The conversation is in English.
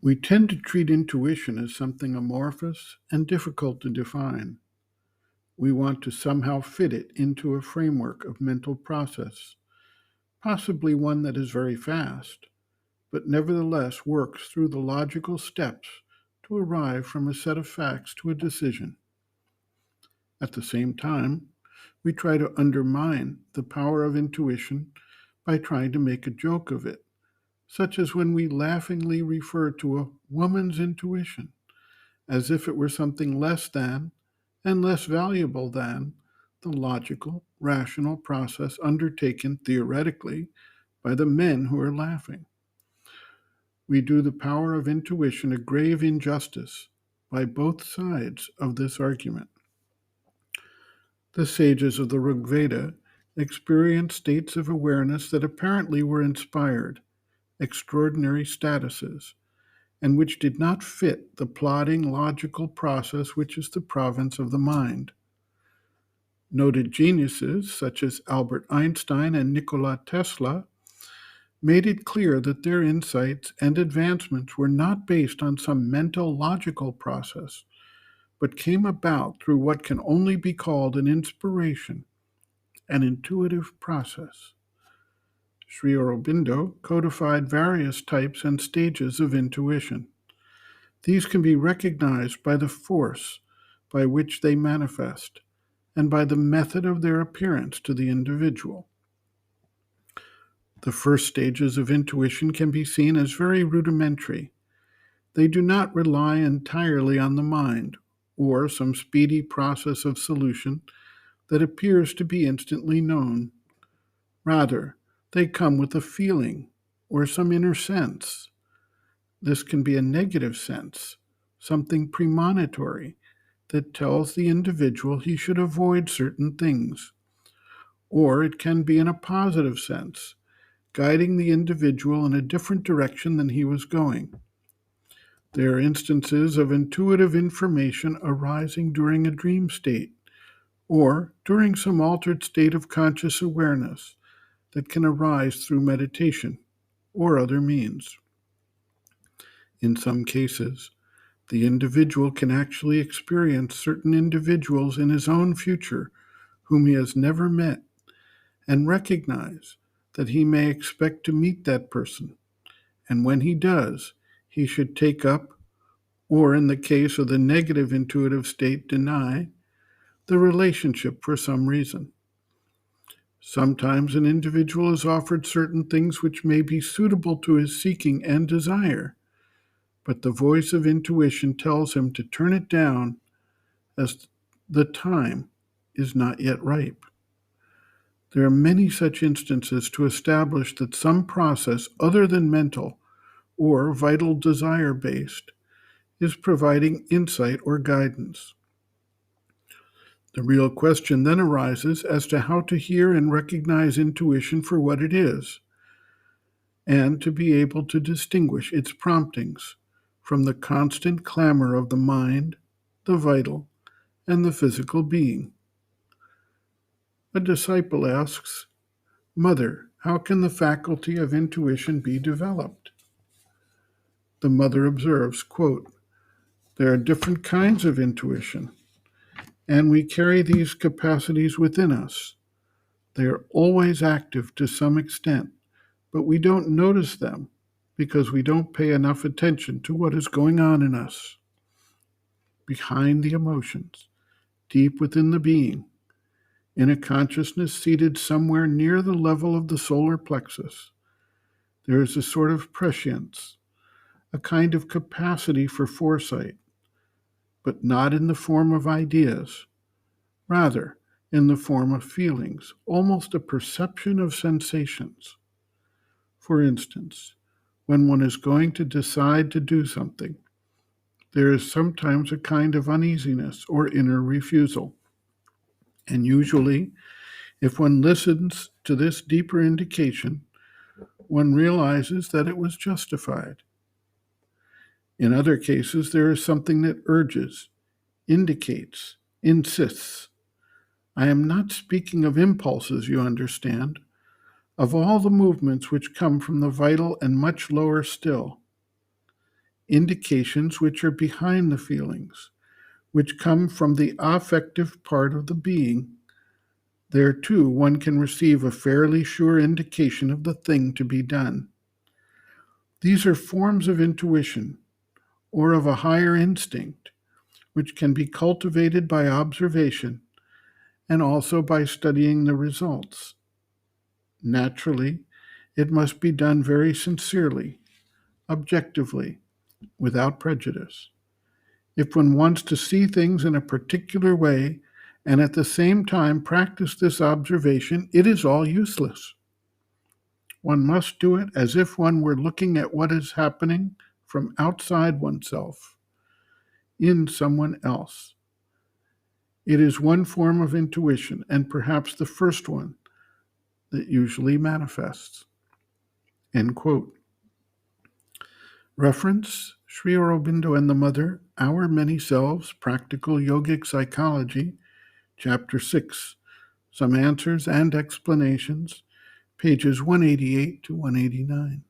We tend to treat intuition as something amorphous and difficult to define. We want to somehow fit it into a framework of mental process, possibly one that is very fast, but nevertheless works through the logical steps to arrive from a set of facts to a decision. At the same time, we try to undermine the power of intuition by trying to make a joke of it, such as when we laughingly refer to a woman's intuition as if it were something less than and less valuable than the logical, rational process undertaken theoretically by the men who are laughing. We do the power of intuition a grave injustice by both sides of this argument. The sages of the Rig Veda experienced states of awareness that apparently were inspired, extraordinary statuses, and which did not fit the plodding logical process which is the province of the mind. Noted geniuses such as Albert Einstein and Nikola Tesla made it clear that their insights and advancements were not based on some mental logical process, but came about through what can only be called an inspiration, an intuitive process. Sri Aurobindo codified various types and stages of intuition. These can be recognized by the force by which they manifest and by the method of their appearance to the individual. The first stages of intuition can be seen as very rudimentary. They do not rely entirely on the mind or some speedy process of solution that appears to be instantly known. Rather, they come with a feeling or some inner sense. This can be a negative sense, something premonitory that tells the individual he should avoid certain things. Or it can be in a positive sense, guiding the individual in a different direction than he was going. There are instances of intuitive information arising during a dream state or during some altered state of conscious awareness that can arise through meditation or other means. In some cases, the individual can actually experience certain individuals in his own future whom he has never met and recognize that he may expect to meet that person, and when he does, he should take up, or in the case of the negative intuitive state, deny, the relationship for some reason. Sometimes an individual is offered certain things which may be suitable to his seeking and desire, but the voice of intuition tells him to turn it down as the time is not yet ripe. There are many such instances to establish that some process other than mental or vital desire based is providing insight or guidance. The real question then arises as to how to hear and recognize intuition for what it is, and to be able to distinguish its promptings from the constant clamor of the mind, the vital, and the physical being. A disciple asks, "Mother, how can the faculty of intuition be developed?" The mother observes, quote, "There are different kinds of intuition, and we carry these capacities within us. They are always active to some extent, but we don't notice them because we don't pay enough attention to what is going on in us. Behind the emotions, deep within the being, in a consciousness seated somewhere near the level of the solar plexus, there is a sort of prescience, a kind of capacity for foresight, but not in the form of ideas, rather in the form of feelings, almost a perception of sensations. For instance, when one is going to decide to do something, there is sometimes a kind of uneasiness or inner refusal. And usually, if one listens to this deeper indication, one realizes that it was justified. In other cases, there is something that urges, indicates, insists. I am not speaking of impulses, you understand, of all the movements which come from the vital and much lower still. indications which are behind the feelings, which come from the affective part of the being. There, too, one can receive a fairly sure indication of the thing to be done. These are forms of intuition, or of a higher instinct, which can be cultivated by observation and also by studying the results. Naturally, it must be done very sincerely, objectively, without prejudice. If one wants to see things in a particular way and at the same time practice this observation, it is all useless. One must do it as if one were looking at what is happening from outside oneself, in someone else. It is one form of intuition, and perhaps the first one, that usually manifests. End quote. Reference: Sri Aurobindo and the Mother, Our Many Selves, Practical Yogic Psychology, Chapter 6, Some Answers and Explanations, pages 188 to 189.